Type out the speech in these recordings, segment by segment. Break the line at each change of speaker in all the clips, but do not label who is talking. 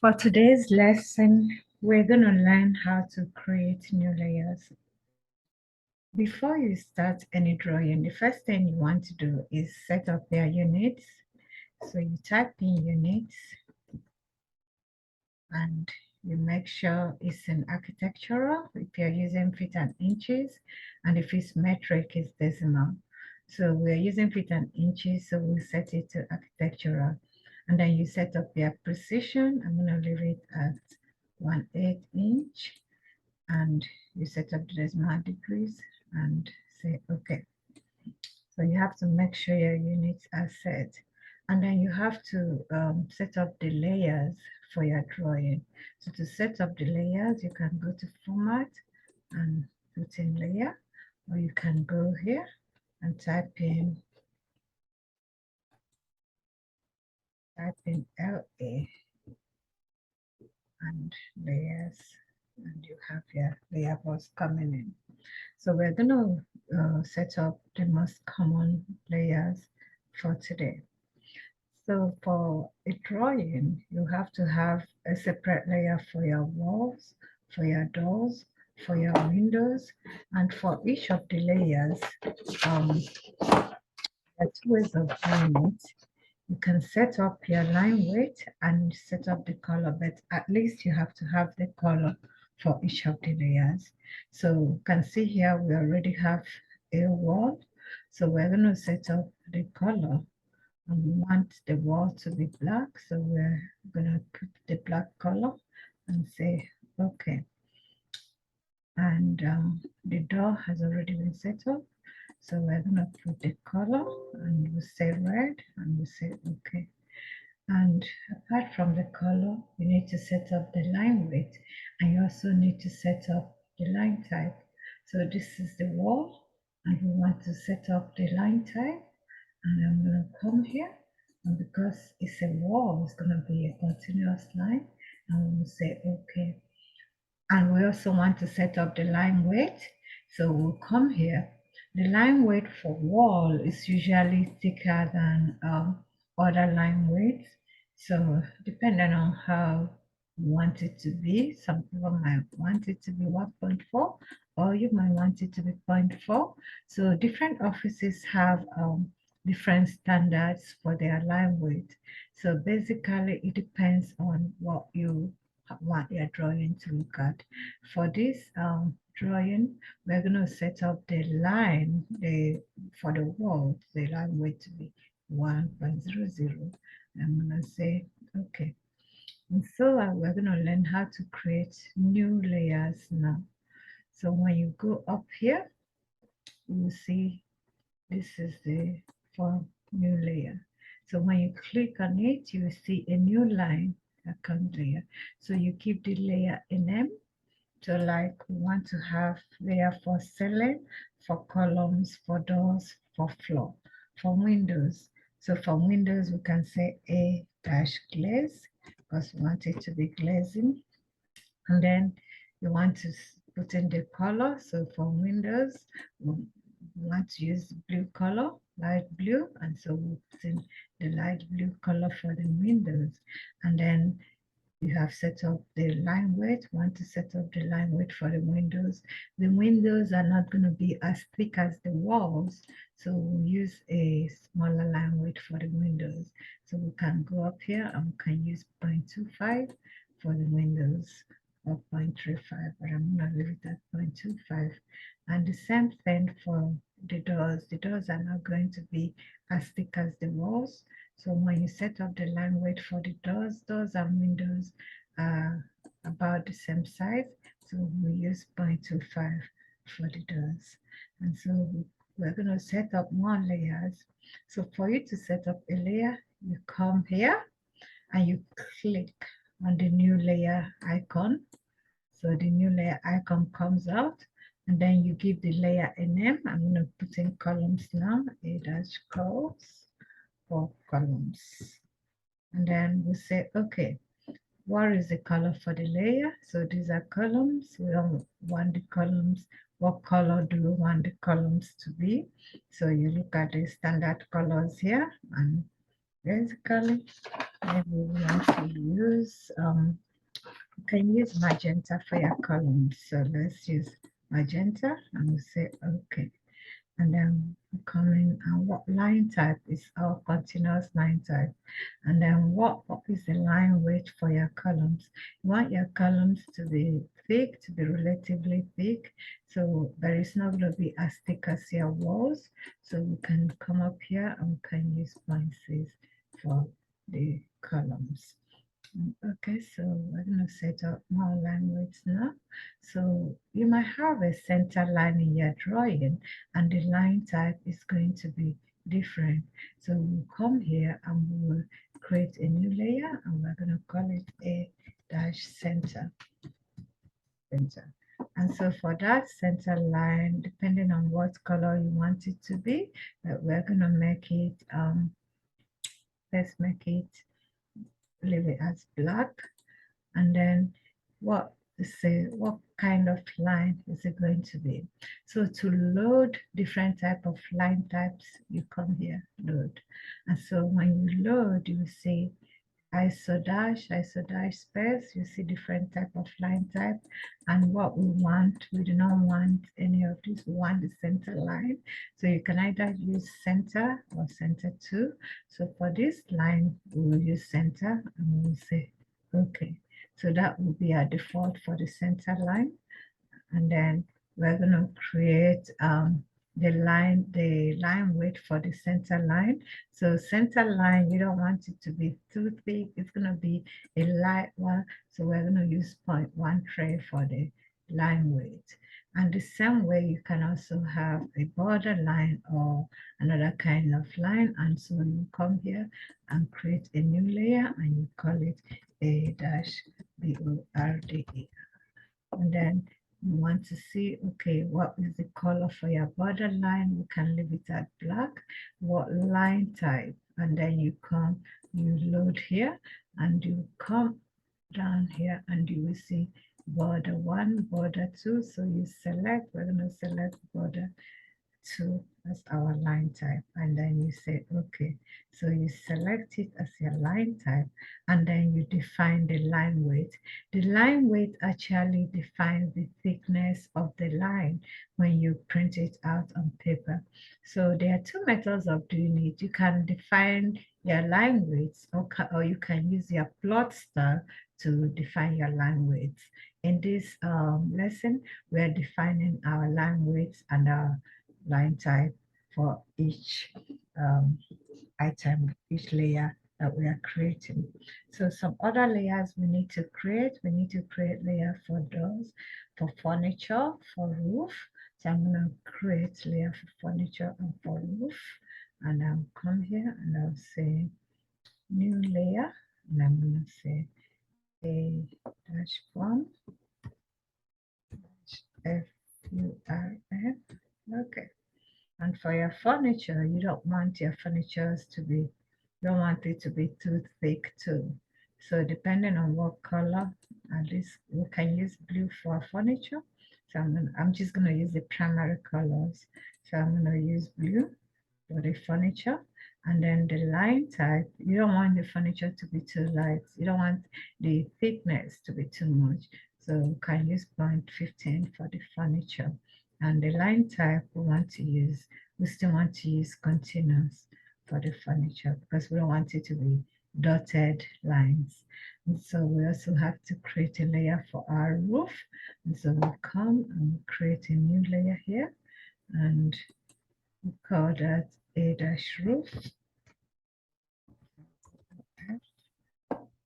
For today's lesson, we're going to learn how to create new layers. Before you start any drawing, the first thing you want to do is set up your units. So you type in units and you make sure it's in architectural if you're using feet and inches, and if it's metric, it's decimal. So we're using feet and inches, so we'll set it to architectural. And then you set up your precision. I'm going to leave it at 1/8 inch, and you set up the decimal degrees and say okay. So you have to make sure your units are set, and then you have to set up the layers for your drawing. So to set up the layers, you can go to format and put in layer, or you can go here and type in LA and layers, and you have your layer box coming in. So we're going to set up the most common layers for today. So for a drawing, you have to have a separate layer for your walls, for your doors, for your windows, and for each of the layers, there are two ways of doing it. You can set up your line weight and set up the color, but at least you have to have the color for each of the layers. So you can see here we already have a wall. So we're going to set up the color, and we want the wall to be black. So we're going to put the black color and say okay. And the door has already been set up. So we're going to put the color and we'll say red and we'll say okay. And apart from the color, you need to set up the line weight, and you also need to set up the line type. So this is the wall, and we want to set up the line type. And I'm going to come here, and because it's a wall, it's going to be a continuous line, and we'll say okay. And we also want to set up the line weight. So we'll come here. The line weight for wall is usually thicker than other line weights. So depending on how you want it to be, some people might want it to be 1.4, or you might want it to be 0.4. So different offices have different standards for their line weight. So basically it depends on what you want your drawing to look at. For this drawing, we're going to set up the line for the wall, the line weight to be 1.00. I'm going to say okay. And so we're going to learn how to create new layers now. So when you go up here, you will see this is the for new layer. So when you click on it, you will see a new line that comes there. So you keep the layer name. So like we want to have layer for ceiling, for columns, for doors, for floor, for windows. So for windows, we can say A-glaze because we want it to be glazing. And then you want to put in the color. So for windows, we want to use blue color, light blue, and so we put in the light blue color for the windows. And then you have set up the line weight, want to set up the line weight for the windows. The windows are not going to be as thick as the walls, so we'll use a smaller line weight for the windows. So we can go up here and we can use 0.25 for the windows, or 0.35, but I'm going to leave it at 0.25. And the same thing for the doors. The doors are not going to be as thick as the walls. So when you set up the line weight for the doors and windows are about the same size. So we use 0.25 for the doors. And so we're going to set up more layers. So for you to set up a layer, you come here and you click on the new layer icon. So the new layer icon comes out, and then you give the layer a name. I'm going to put in columns now, A-columns for columns. And then we say, okay, what is the color for the layer? So these are columns. We don't want the columns. What color do we want the columns to be? So you look at the standard colors here, and basically, maybe we want to use, you can use magenta for your columns. So let's use magenta and we'll say okay. And then we come in and what line type is our continuous line type. And then what is the line weight for your columns? You want your columns to be thick, to be relatively thick. So there is not going to be as thick as your walls. So we can come up here and we can use points for the columns. Okay, so we're going to set up more language now. So you might have a center line in your drawing and the line type is going to be different. So we'll come here and we'll create a new layer and we're going to call it a dash center. And so for that center line, depending on what color you want it to be, we're going to make it, let's make it, leave it as black. And then what kind of line is it going to be? So to load different type of line types, you come here, load. And so when you load, you see iso dash space, you see different type of line type. And what we want, we do not want any of this, we want the center line. So you can either use center or center 2. So for this line, we will use center and we'll say okay. So that will be our default for the center line. And then we're going to create the line width for the center line. So center line, you don't want it to be too thick. It's going to be a light one. So we're going to use 0.13 for the line width. And the same way, you can also have a border line or another kind of line. And so you come here and create a new layer and you call it a dash BORDE. And then you want to see, okay, what is the color for your border line? You can leave it at black. What line type? And then you load here and you come down here and you will see border 1, border 2. So you select, we're going to select border 2 as our line type, and then you say okay. So you select it as your line type and then you define the line weight. The line weight actually defines the thickness of the line when you print it out on paper. So there are two methods of doing it. You can define your line weights or you can use your plot style to define your line weights. In this lesson, we're defining our line weights and our line type for each item, each layer that we are creating. So some other layers we need to create. We need to create layer for doors, for furniture, for roof. So I'm going to create layer for furniture and for roof. And I'll come here and I'll say new layer. And I'm going to say a dash one FURF. Okay. And for your furniture, you don't want your furniture to be, you don't want it to be too thick too. So depending on what color, at least we can use blue for furniture. So I'm just going to use the primary colors. So I'm going to use blue for the furniture. And then the line type, you don't want the furniture to be too light. You don't want the thickness to be too much. So we can use 0.15 for the furniture. And the line type we still want to use continuous for the furniture because we don't want it to be dotted lines. And so we also have to create a layer for our roof. And so we'll come and create a new layer here and we call that a dash roof.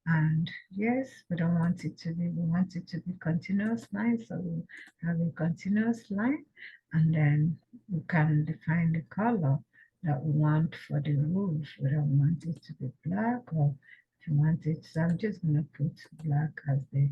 And yes, we don't want it to be, we want it to be continuous line. So we have a continuous line and then we can define the color that we want for the roof. We don't want it to be black or if you want it, so I'm just going to put black as the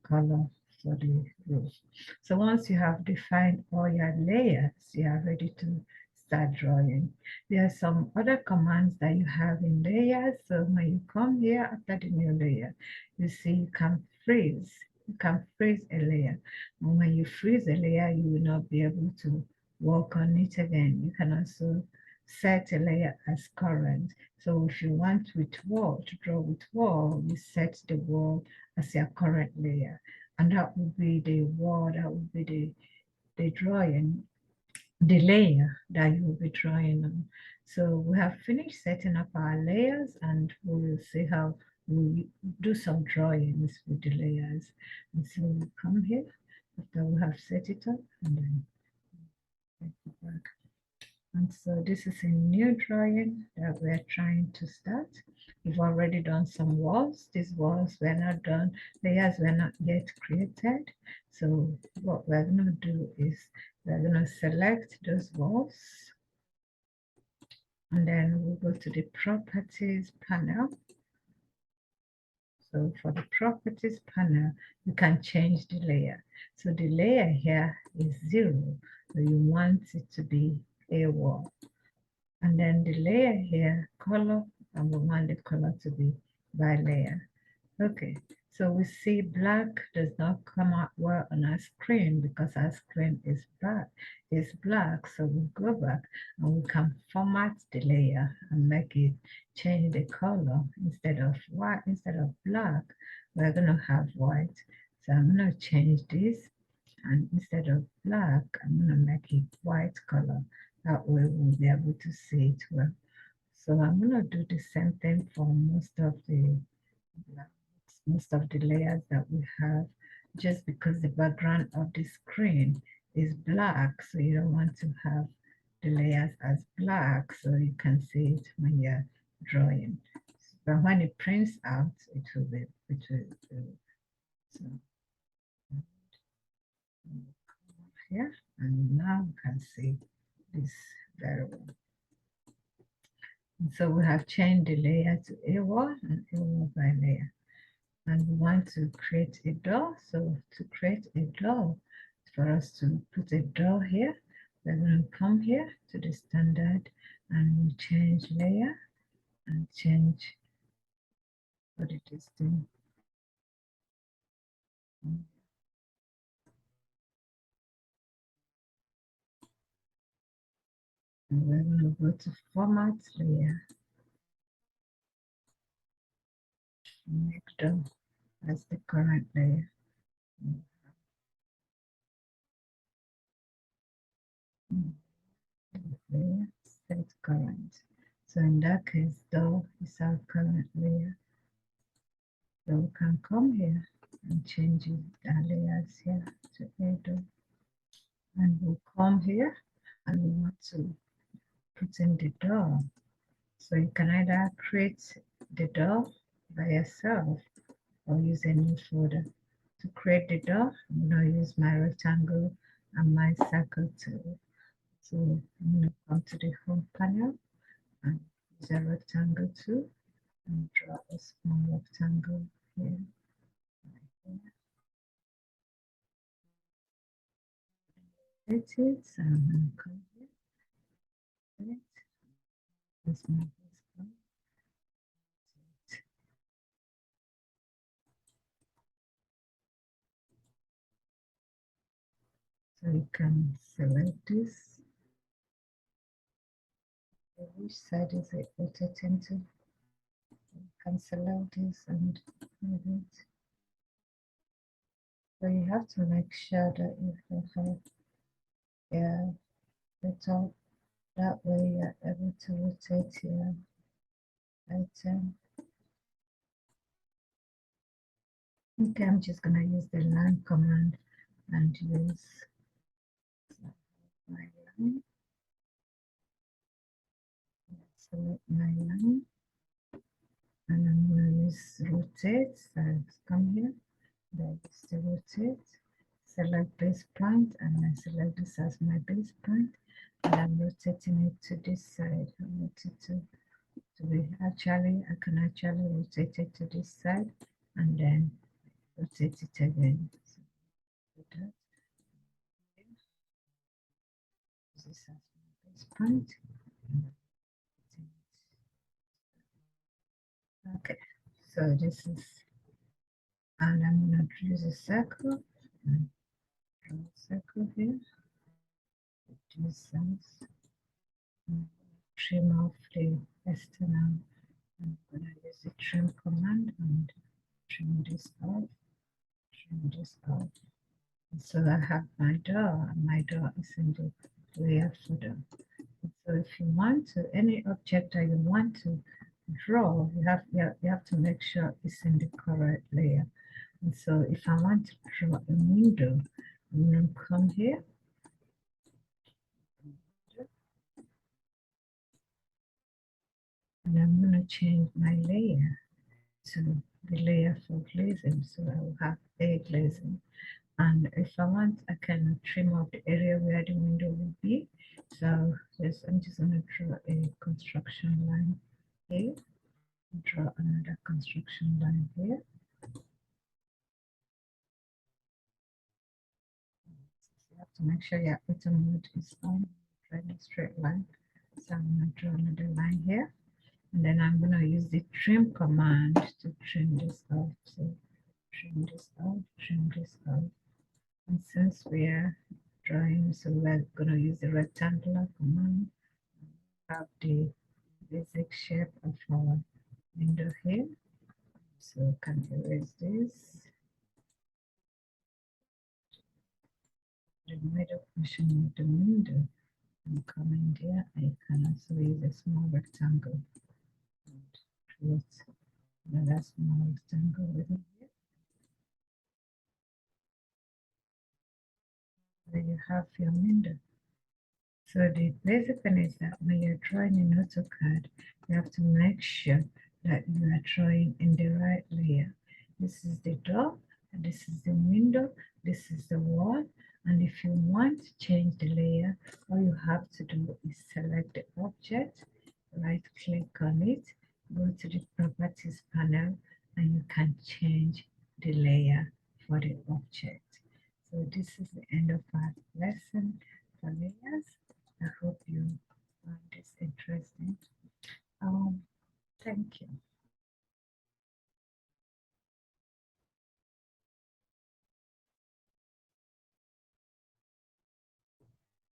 color for the roof. So once you have defined all your layers, you are ready to start drawing. There are some other commands that you have in layers. So when you come here after the new layer, you see you can freeze. You can freeze a layer. And when you freeze a layer, you will not be able to work on it again. You can also set a layer as current. So if you want with wall to draw with wall, you set the wall as your current layer, and that would be the wall, that would be the drawing, the layer that you will be drawing on. So we have finished setting up our layers, and we will see how we do some drawings with the layers. And so we come here after we have set it up, and then take it back. And so this is a new drawing that we're trying to start. We've already done some walls. These walls were not done, layers were not yet created. So what we're going to do is we're going to select those walls, and then we'll go to the properties panel. So for the properties panel, you can change the layer. So the layer here is 0. So you want it to be a wall. And then the layer here, color, and we want the color to be by layer. Okay, so we see black does not come out well on our screen because our screen is black. So we go back and we can format the layer and make it change the color. Instead of white, instead of black, we're gonna have white. So I'm gonna change this, and instead of black, I'm gonna make it white color. That way we'll be able to see it well. So I'm gonna do the same thing for most of the layers that we have, just because the background of the screen is black, so you don't want to have the layers as black so you can see it when you're drawing. But when it prints out, it will be so here, and now you can see this very well. And so we have changed the layer to a wall and a wall by layer. And we want to create a door. So to create a door, for us to put a door here, we're going to come here to the standard and we change layer and change what it is doing. And we're going to go to format layer and make door as the current layer. Layer set current. So in that case, door is our current layer. So we can come here and change the layers here to a door. And we'll come here and we want to put in the door. So you can either create the door by yourself or use a new folder. To create the door, I'm going to use my rectangle and my circle tool. So I'm going to come to the home panel and use a rectangle tool and draw a small rectangle here. It is, so I'm going to come here. This my So you can select this. Which side is it rotating to? You can select this and move it. So you have to make sure that you have the top. That way you're able to rotate your item. Okay, I'm just gonna use the line command and use my line. Select my line. And I'm going to use rotate. So come here, that's the rotate. Select base point, and then select this as my base point. And I'm rotating it to this side. I want it to be actually, I can actually rotate it to this side and then rotate it again. So do that. This as my base point. Okay, so this is, and I'm going to use a circle and draw a circle here. Do size. trim off the external. I'm going to use the trim command and trim this off, trim this off. So I have my door, and my door is in the layer folder. So if you want to, any object that you want to draw, you have to make sure it's in the correct layer. And so if I want to draw a window, I'm going to come here. And I'm going to change my layer to the layer for glazing. So I will have a glazing. And if I want, I can trim off the area where the window will be. So I'm just going to draw a construction line here. Draw another construction line here. You have to make sure your auto mode is on, drawing a straight line. So I'm going to draw another line here. And then I'm going to use the trim command to trim this off. So trim this off, trim this off. And since we are drawing, so we're going to use the rectangular command. Have the basic shape of our window here. So we can erase this. The middle portion of the window. And coming there, I can also use a small rectangle and create another small rectangle within here. There you have your window. So the basic thing is that when you're drawing in AutoCAD, you have to make sure that you are drawing in the right layer. This is the door, and this is the window, this is the wall. And if you want to change the layer, all you have to do is select the object, right click on it, go to the properties panel, and you can change the layer for the object. So this is the end of our lesson for layers. I hope you find this interesting.